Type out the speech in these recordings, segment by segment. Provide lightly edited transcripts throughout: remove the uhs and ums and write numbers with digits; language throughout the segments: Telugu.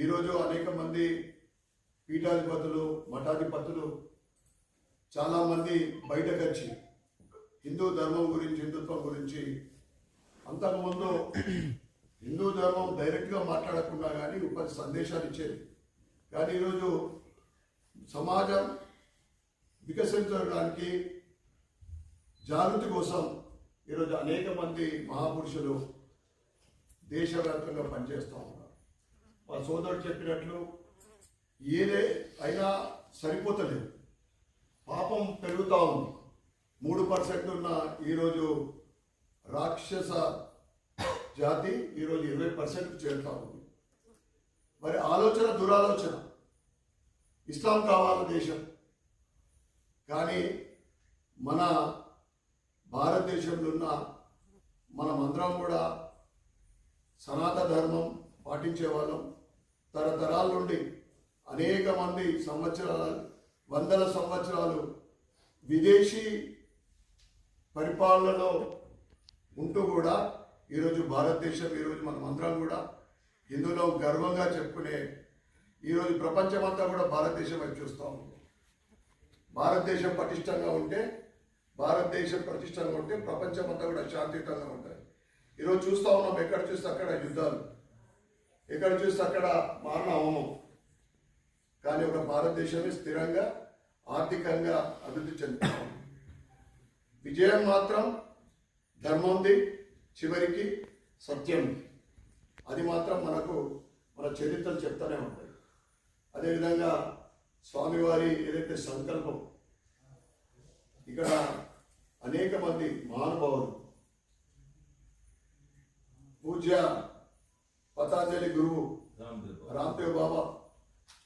ఈరోజు అనేక మంది పీఠాధిపతులు మఠాధిపతులు చాలామంది బయటకు వచ్చి హిందూ ధర్మం గురించి హిందుత్వం గురించి అంతకుముందు హిందూ ధర్మం డైరెక్ట్గా మాట్లాడకుండా కానీ ఒక సందేశాలు ఇచ్చేది. కానీ ఈరోజు సమాజం వికసించడానికి జాగృతి కోసం ఈరోజు అనేక మంది మహాపురుషులు దేశవ్యాప్తంగా పనిచేస్తూ ఉన్నారు. మా సోదరుడు చెప్పినట్లు ఏదే అయినా సరిపోతలేదు, పాపం పెరుగుతూ ఉంది. 3% ఉన్న ఈరోజు రాక్షస జాతి ఈరోజు 20% చేరుతూ ఉంది. మరి ఆలోచన దురాలోచన. ఇస్లాం కావాలి దేశం, కానీ మన భారతదేశంలో ఉన్న మనమందరం కూడా సనాతన ధర్మం పాటించే వాళ్ళం. తరతరాల నుండి అనేక మంది సంవత్సరాలు, వందల సంవత్సరాలు విదేశీ పరిపాలనలో ఉంటూ కూడా ఈరోజు భారతదేశం, ఈరోజు మనమందరం కూడా హిందువులో గర్వంగా చెప్పుకునే ఈరోజు ప్రపంచమంతా కూడా భారతదేశం వైపు చూస్తూ ఉంది. భారతదేశం పటిష్టంగా ఉంటే, భారతదేశం ప్రతిష్టంగా ఉంటే ప్రపంచమంతా కూడా శాంతియుతంగా ఉంటుంది. ఈరోజు చూస్తూ ఉన్నాం, ఎక్కడ చూస్తే అక్కడ యుద్ధాలు, ఎక్కడ చూస్తే అక్కడ మారణ హోమం. కానీ ఒక భారతదేశమే స్థిరంగా ఆర్థికంగా అభివృద్ధి చెందుతాం. విజయం మాత్రం ధర్మంది, చివరికి సత్యం. అది మాత్రం మనకు మన చరిత్రలు చెప్తూనే ఉంటాయి. అదేవిధంగా స్వామివారి ఏదైతే సంకల్పం, ఇక్కడ అనేక మంది మహానుభావులు, పూజ్య పతాంజలి గురువు రామ్దేవ్ బాబా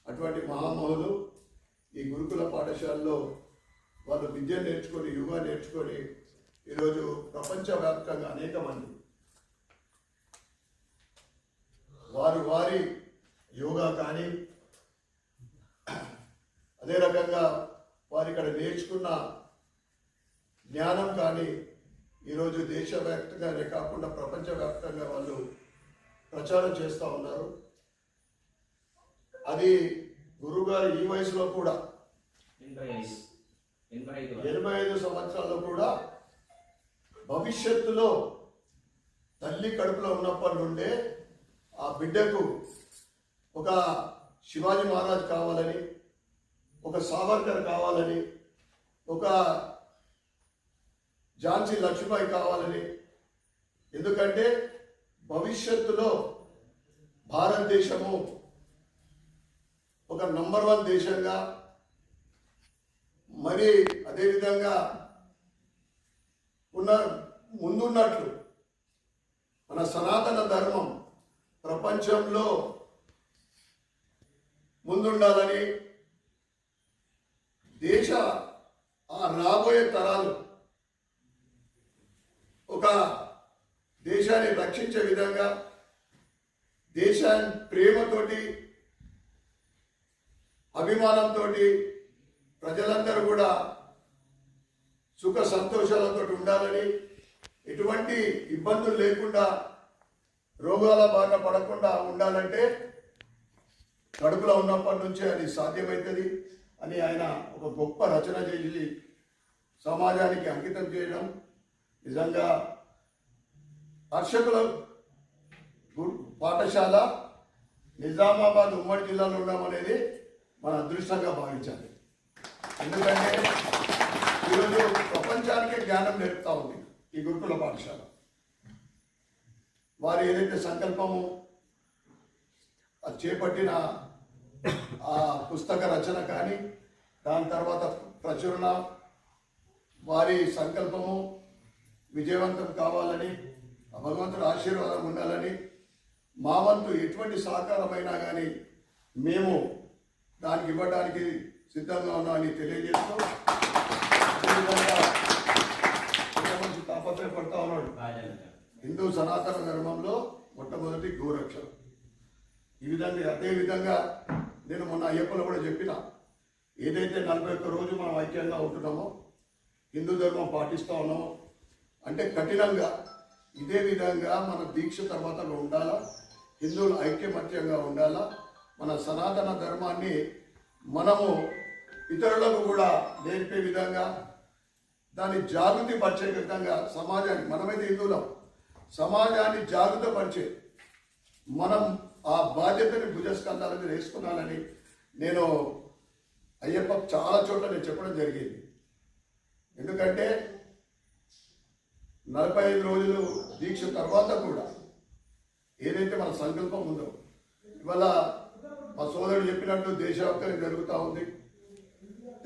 అటువంటి మహామహులు ఈ గురుకుల పాఠశాలలో వాళ్ళు విద్య నేర్చుకొని, యోగా నేర్చుకొని ఈరోజు ప్రపంచవ్యాప్తంగా అనేక మంది వారి యోగా కానీ, అదే రకంగా వారు ఇక్కడ నేర్చుకున్న జ్ఞానం కానీ ఈరోజు దేశవ్యాప్తంగానే కాకుండా ప్రపంచవ్యాప్తంగా వాళ్ళు ప్రచారం చేస్తూ ఉన్నారు. అది గురువుగారు ఈ వయసులో కూడా 85 సంవత్సరాల్లో కూడా భవిష్యత్తులో తల్లి కడుపులో ఉన్నప్పటి నుండే ఆ బిడ్డకు ఒక శివాజీ మహారాజ్ కావాలని, ఒక సావర్కర్ కావాలని, ఒక ఝాన్సీ లక్ష్మీబాయి కావాలని. ఎందుకంటే భవిష్యత్తులో భారతదేశము ఒక నంబర్ 1 దేశంగా, మరి అదేవిధంగా ముందున్నట్లు మన సనాతన ధర్మం ప్రపంచంలో ముందుండాలని, దేశ రాబోయే తరాలు ఒక దేశాన్ని రక్షించే విధంగా, దేశాన్ని ప్రేమతోటి అభిమానంతో ప్రజలందరూ కూడా సుఖ సంతోషాలతో ఉండాలని, ఎటువంటి ఇబ్బందులు లేకుండా, రోగాల బారిన పడకుండా ఉండాలంటే కడుపులో ఉన్నప్పటి నుంచే అది సాధ్యమవుతుంది అని ఆయన ఒక గొప్ప రచన చేసి సమాజానికి అంకితం చేయడం నిజంగా హర్షకుల పాఠశాల నిజామాబాద్ ఉమ్మడి జిల్లాలో ఉండడం అనేది మన అదృష్టంగా భావించాలి. ఎందుకంటే ఈరోజు ప్రపంచానికే జ్ఞానం నేర్పుతా ఉంది ఈ గురుకుల పాఠశాల. వారు ఏదైతే సంకల్పము చేపట్టిన ఆ పుస్తక రచన కానీ, దాని తర్వాత ప్రచురణ, వారి సంకల్పము విజయవంతం కావాలని, భగవంతుడి ఆశీర్వాదం ఉండాలని, మా వంతు ఎటువంటి సహకారమైనా కానీ మేము దానికి ఇవ్వడానికి సిద్ధంగా ఉన్నామని తెలియజేస్తూ, మంచి తాపత్రయపడతా ఉన్నాడు. హిందూ సనాతన ధర్మంలో మొట్టమొదటి గోరక్షణ. ఈ విధంగా అదేవిధంగా నేను మొన్న అయ్యప్పలో కూడా చెప్పిన, ఏదైతే 41 రోజు మనం ఐక్యంగా ఉంటున్నామో, హిందూ ధర్మం పాటిస్తూ ఉన్నామో, అంటే కఠినంగా ఇదే విధంగా మన దీక్ష తర్వాత ఉండాలా, హిందువులు ఐక్యమత్యంగా ఉండాలా, మన సనాతన ధర్మాన్ని మనము ఇతరులకు కూడా నేర్పే విధంగా, దాన్ని జాగృతి పరిచే విధంగా సమాజానికి, మనమైతే హిందువులం, సమాజాన్ని జాగృతపరిచే మనం ఆ బాధ్యతని భుజస్కంధాల మీద వేసుకున్నానని నేను అయ్యప్ప చాలా చోట్ల నేను చెప్పడం జరిగింది. ఎందుకంటే 45 రోజులు దీక్ష తర్వాత కూడా ఏదైతే మన సంకల్పం ఉందో, ఇవాళ మా సోదరుడు చెప్పినట్టు దేశవ్యాప్తంగా జరుగుతూ ఉంది,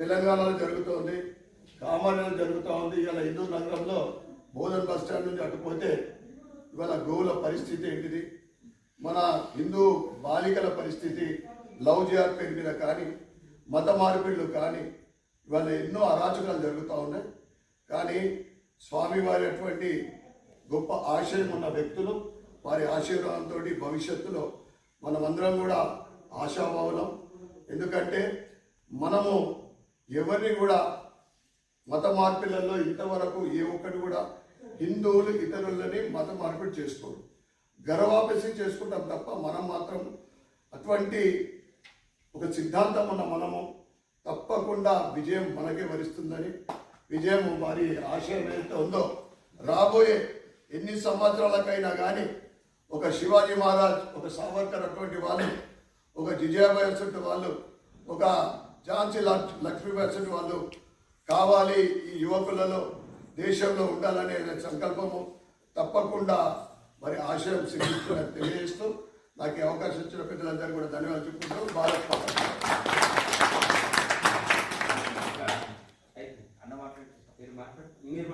తెలంగాణలో జరుగుతోంది, కామారెడ్డిలో జరుగుతూ ఉంది. ఇవాళ హిందూ నగరంలో బోధన్ బస్ స్టాండ్ నుంచి అటుపోతే ఇవాళ గోవుల పరిస్థితి ఏంటిది, మన హిందూ బాలికల పరిస్థితి, లవ్ జిహాద్ పేరు మీద కానీ, మత మార్పిడులు కానీ, ఇవాళ ఎన్నో అరాచకాలు జరుగుతూ ఉన్నాయి. కానీ స్వామివారి అటువంటి గొప్ప ఆశయం ఉన్న వ్యక్తులు, వారి ఆశీర్వాదంతో భవిష్యత్తులో మనమందరం కూడా ఆశాభావులం. ఎందుకంటే మనము ఎవరిని కూడా మత మార్పిళ్లలో ఇంతవరకు ఏ ఒక్కటి కూడా హిందువులు ఇతరులని మత మార్పిడి చేసుకోరు, గర్వాపసి చేసుకుంటాం తప్ప మనం మాత్రం అటువంటి ఒక సిద్ధాంతం ఉన్న మనము తప్పకుండా విజయం మనకే వరిస్తుందని, విజయం వారి ఆశయం ఏదైతే ఉందో రాబోయే ఎన్ని సంవత్సరాలకైనా కానీ ఒక శివాజీ మహారాజ్, ఒక సావర్కర్ అటువంటి వాళ్ళు, ఒక జిజాబాయి అటువంటి వాళ్ళు, ఒక ఝాన్సీ లక్ష్మీబాయి అటువంటి వాళ్ళు కావాలి ఈ యువకులలో, దేశంలో ఉండాలనే సంకల్పము తప్పకుండా మరి ఆశయం సిద్ధిస్తుందని తెలియజేస్తూ నాకు ఈ అవకాశం ఇచ్చిన పెద్దలందరూ కూడా ధన్యవాదాలు చెప్పుకుంటూ భారత్ మీరు